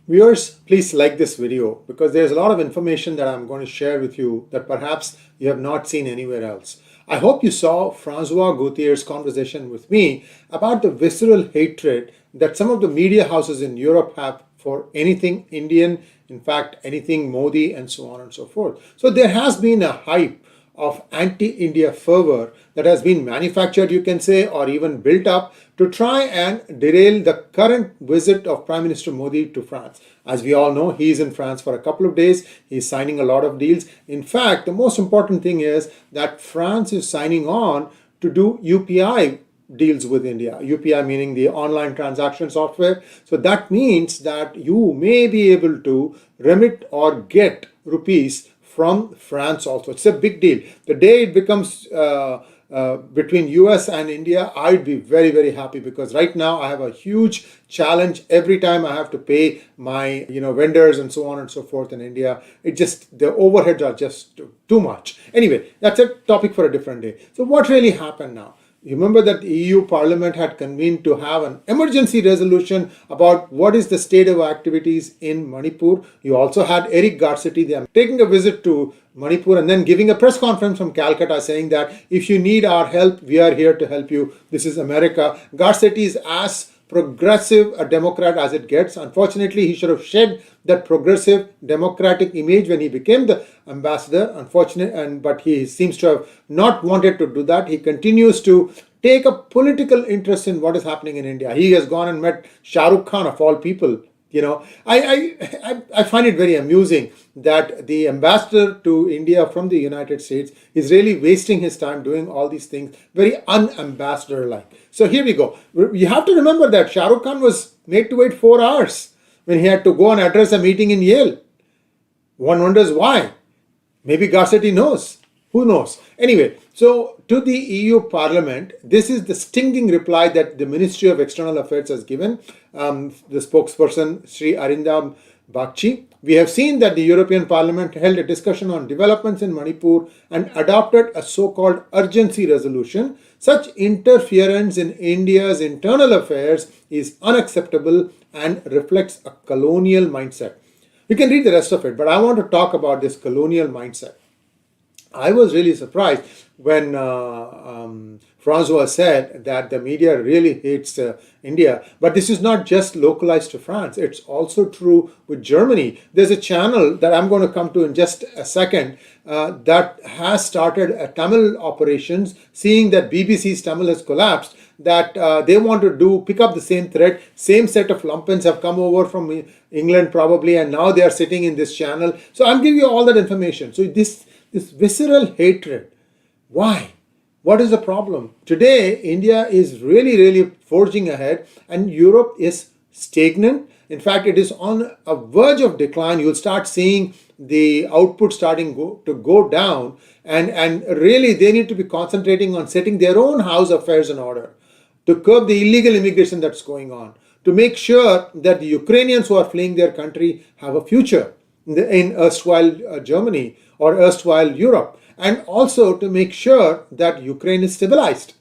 Viewers, please like this video because there's a lot of information that I'm going to share with you that perhaps you have not seen anywhere else. I hope you saw Francois Gauthier's conversation with me about the visceral hatred that some of the media houses in Europe have for anything Indian, in fact, anything Modi, and so on and so forth. So there has been a hype of anti-India fervor that has been manufactured, you can say, or even built up to try and derail the current visit of Prime Minister Modi to France. As we all know, he is in France for a couple of days. He's signing a lot of deals. In fact, the most important thing is that France is signing on to do UPI deals with India. UPI meaning the online transaction software. So that means that you may be able to remit or get rupees from France also. It's a big deal. The day it becomes between US and India, I'd be very, very happy because right now I have a huge challenge every time I have to pay my vendors and so on and so forth in India. It just, the overheads are just too much. Anyway, that's a topic for a different day. So what really happened now? You remember that the EU Parliament had convened to have an emergency resolution about what is the state of activities in Manipur. You also had Eric Garcetti there taking a visit to Manipur and then giving a press conference from Calcutta saying that if you need our help, we are here to help you. This is America. Garcetti is as progressive a Democrat as it gets. Unfortunately, he should have shed that progressive democratic image when he became the ambassador. But he seems to have not wanted to do that. He continues to take a political interest in what is happening in India. He has gone and met Shah Rukh Khan of all people. I find it very amusing that the ambassador to India from the United States is really wasting his time doing all these things very unambassador-like. So here we go. You have to remember that Shah Rukh Khan was made to wait 4 hours when he had to go and address a meeting in Yale. One wonders why. Maybe Garcetti knows. Who knows? Anyway, so to the EU Parliament, this is the stinging reply that the Ministry of External Affairs has given. The spokesperson, Sri Arindam Bakshi. We have seen that the European Parliament held a discussion on developments in Manipur and adopted a so-called urgency resolution. Such interference in India's internal affairs is unacceptable and reflects a colonial mindset. You can read the rest of it, but I want to talk about this colonial mindset. I was really surprised when Francois said that the media really hates India. But this is not just localized to France. It's also true with Germany. There's a channel that I'm going to come to in just a second that has started a Tamil operations, seeing that BBC's Tamil has collapsed, that they want to pick up the same thread. Same set of lumpens have come over from England probably, and now they are sitting in this channel. So I'm giving you all that information. So this visceral hatred, why? What is the problem? Today, India is really, really forging ahead and Europe is stagnant. In fact, it is on a verge of decline. You'll start seeing the output starting to go down, and really they need to be concentrating on setting their own house affairs in order to curb the illegal immigration that's going on, to make sure that the Ukrainians who are fleeing their country have a future in erstwhile Germany or erstwhile Europe, and also to make sure that Ukraine is stabilized.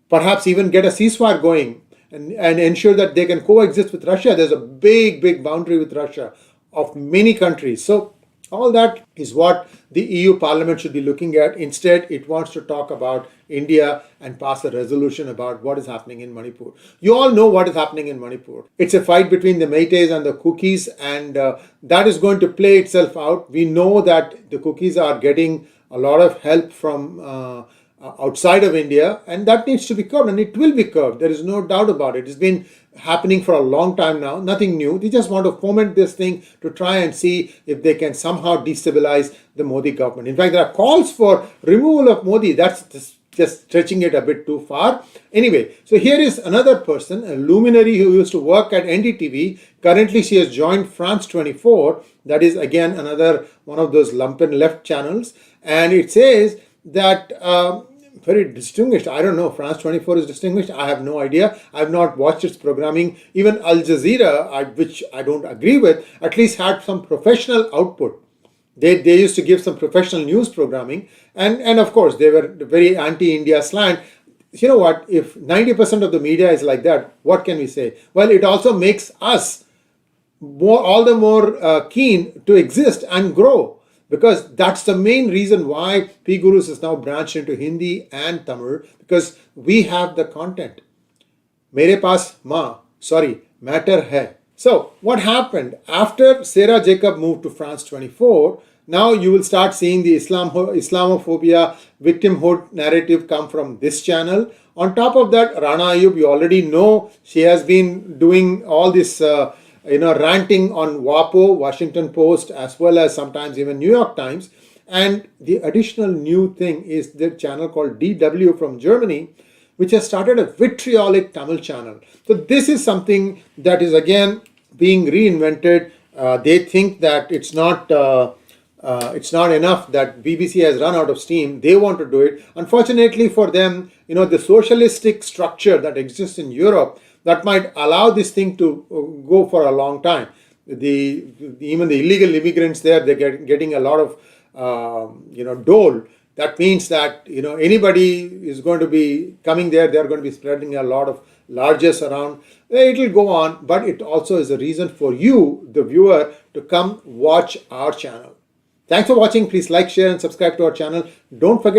Perhaps even get a ceasefire going and ensure that they can coexist with Russia. There's a big, big boundary with Russia of many countries. So all that is what the EU Parliament should be looking at. Instead, it wants to talk about India and pass a resolution about what is happening in Manipur. You all know what is happening in Manipur. It's a fight between the Meiteis and the Kukis, and that is going to play itself out. We know that the Kukis are getting a lot of help from outside of India, and that needs to be curbed, and it will be curbed. There is no doubt about it. It's been happening for a long time now, nothing new. They just want to foment this thing to try and see if they can somehow destabilize the Modi government. In fact, there are calls for removal of Modi. That's just stretching it a bit too far. Anyway, so here is another person, a luminary who used to work at NDTV. Currently, she has joined France 24. That is, again, another one of those lumpen left channels. And it says that very distinguished. I don't know, France 24 is distinguished. I have no idea. I have not watched its programming. Even Al Jazeera, which I don't agree with, at least had some professional output. They used to give some professional news programming. And of course, they were very anti-India slant. You know what? If 90% of the media is like that, what can we say? Well, it also makes us all the more keen to exist and grow, because that's the main reason why P Gurus is now branched into Hindi and Tamil, because we have the content. मेरे पास matter hai. So what happened after Sarah Jacob moved to France 24? Now you will start seeing the Islamophobia victimhood narrative come from this channel. On top of that, Rana Ayub, you already know, she has been doing all this ranting on WAPO, Washington Post, as well as sometimes even New York Times. And the additional new thing is the channel called DW from Germany, which has started a vitriolic Tamil channel. So this is something that is again being reinvented. They think that it's not enough that BBC has run out of steam. They want to do it. Unfortunately for them, the socialistic structure that exists in Europe, that might allow this thing to go for a long time. Even the illegal immigrants there, they're getting a lot of dole. That means that anybody is going to be coming there. They're going to be spreading a lot of largesse around. It will go on, but it also is a reason for you, the viewer, to come watch our channel. Thanks for watching. Please like, share, and subscribe to our channel. Don't forget